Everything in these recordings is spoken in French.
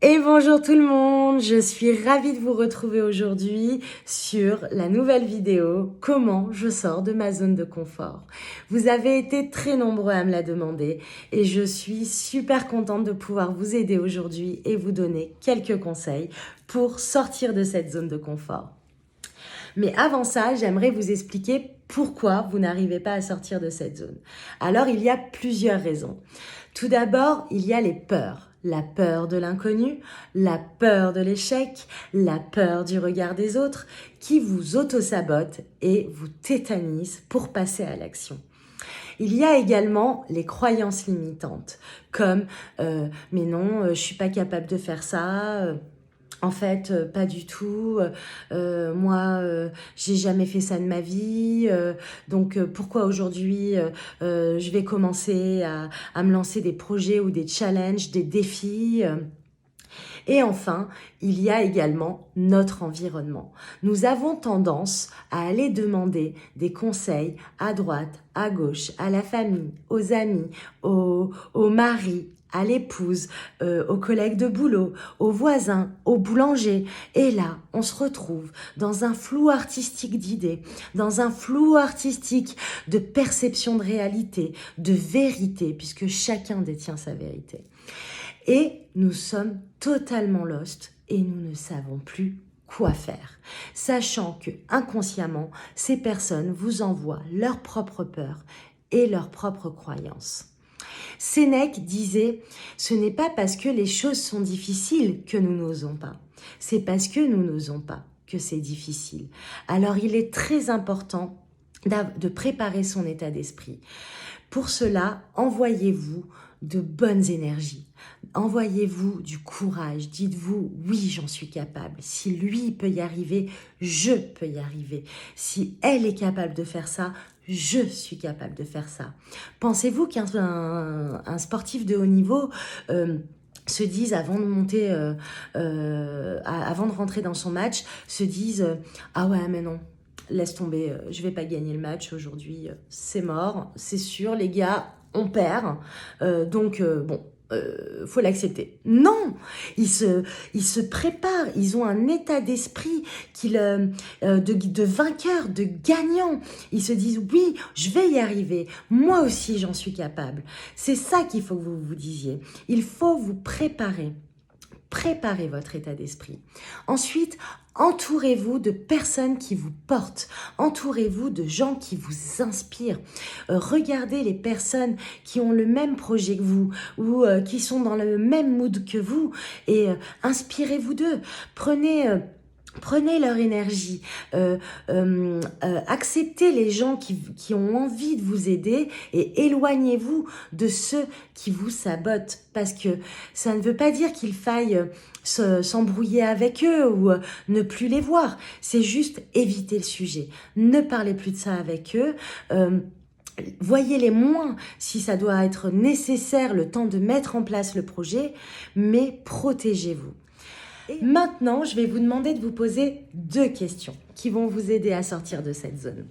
Et bonjour tout le monde, je suis ravie de vous retrouver aujourd'hui sur la nouvelle vidéo « Comment je sors de ma zone de confort ». Vous avez été très nombreux à me la demander et je suis super contente de pouvoir vous aider aujourd'hui et vous donner quelques conseils pour sortir de cette zone de confort. Mais avant ça, j'aimerais vous expliquer pourquoi vous n'arrivez pas à sortir de cette zone. Alors, il y a plusieurs raisons. Tout d'abord, il y a les peurs. La peur de l'inconnu, la peur de l'échec, la peur du regard des autres qui vous auto-sabotent et vous tétanisent pour passer à l'action. Il y a également les croyances limitantes comme mais non, je suis pas capable de faire ça. En fait, pas du tout. Moi, j'ai jamais fait ça de ma vie. Donc, pourquoi aujourd'hui, je vais commencer à me lancer des projets ou des challenges, des défis et enfin, il y a également notre environnement. Nous avons tendance à aller demander des conseils à droite, à gauche, à la famille, aux amis, au mari, à l'épouse, aux collègues de boulot, aux voisins, aux boulangers. Et là, on se retrouve dans un flou artistique d'idées, dans un flou artistique de perception de réalité, de vérité, puisque chacun détient sa vérité. Et nous sommes totalement lost et nous ne savons plus quoi faire, sachant que inconsciemment, ces personnes vous envoient leurs propres peurs et leurs propres croyances. Sénèque disait « Ce n'est pas parce que les choses sont difficiles que nous n'osons pas, c'est parce que nous n'osons pas que c'est difficile. » Alors il est très important de préparer son état d'esprit. Pour cela, envoyez-vous de bonnes énergies. Envoyez-vous du courage. Dites-vous, oui, j'en suis capable. Si lui peut y arriver, je peux y arriver. Si elle est capable de faire ça, je suis capable de faire ça. Pensez-vous qu'un sportif de haut niveau se dise avant de monter, avant de rentrer dans son match, se dise ah ouais mais non. Laisse tomber, je vais pas gagner le match aujourd'hui, c'est mort, c'est sûr, les gars, on perd, donc bon, faut l'accepter. Non, ils se préparent, ils ont un état d'esprit de vainqueur, de gagnant. Ils se disent oui, je vais y arriver, moi aussi j'en suis capable. C'est ça qu'il faut que vous vous disiez. Il faut vous préparer. Préparez votre état d'esprit. Ensuite, entourez-vous de personnes qui vous portent. Entourez-vous de gens qui vous inspirent. Regardez les personnes qui ont le même projet que vous ou qui sont dans le même mood que vous et inspirez-vous d'eux. Prenez leur énergie, acceptez les gens qui ont envie de vous aider et éloignez-vous de ceux qui vous sabotent parce que ça ne veut pas dire qu'il faille s'embrouiller avec eux ou ne plus les voir, c'est juste éviter le sujet, ne parlez plus de ça avec eux, voyez-les moins si ça doit être nécessaire le temps de mettre en place le projet, mais protégez-vous. Maintenant, je vais vous demander de vous poser 2 questions qui vont vous aider à sortir de cette zone.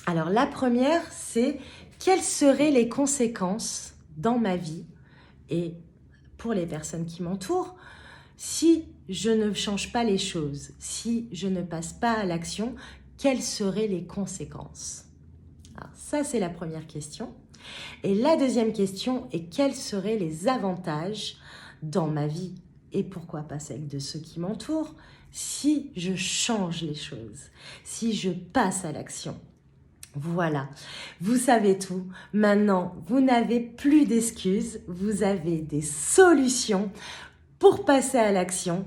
Alors, la première, c'est quelles seraient les conséquences dans ma vie et pour les personnes qui m'entourent si je ne change pas les choses, si je ne passe pas à l'action, quelles seraient les conséquences? Alors, ça, c'est la première question. Et la deuxième question est quels seraient les avantages dans ma vie et pourquoi pas celle de ceux qui m'entourent, si je change les choses, si je passe à l'action. Voilà, vous savez tout. Maintenant, vous n'avez plus d'excuses, vous avez des solutions pour passer à l'action.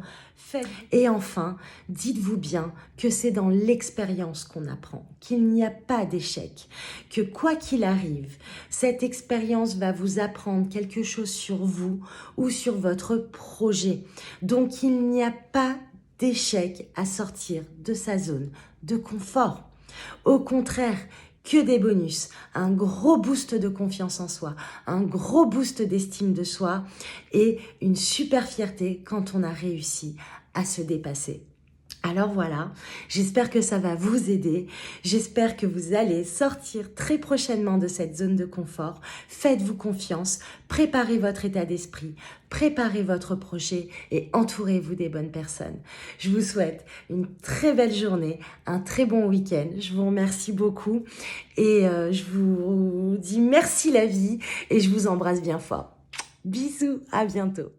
Et enfin, dites-vous bien que c'est dans l'expérience qu'on apprend, qu'il n'y a pas d'échec, que quoi qu'il arrive, cette expérience va vous apprendre quelque chose sur vous ou sur votre projet. Donc, il n'y a pas d'échec à sortir de sa zone de confort. Au contraire, que des bonus, un gros boost de confiance en soi, un gros boost d'estime de soi et une super fierté quand on a réussi à se dépasser. Alors voilà, j'espère que ça va vous aider. J'espère que vous allez sortir très prochainement de cette zone de confort. Faites-vous confiance, préparez votre état d'esprit, préparez votre projet et entourez-vous des bonnes personnes. Je vous souhaite une très belle journée, un très bon week-end. Je vous remercie beaucoup et je vous dis merci la vie et je vous embrasse bien fort. Bisous, à bientôt.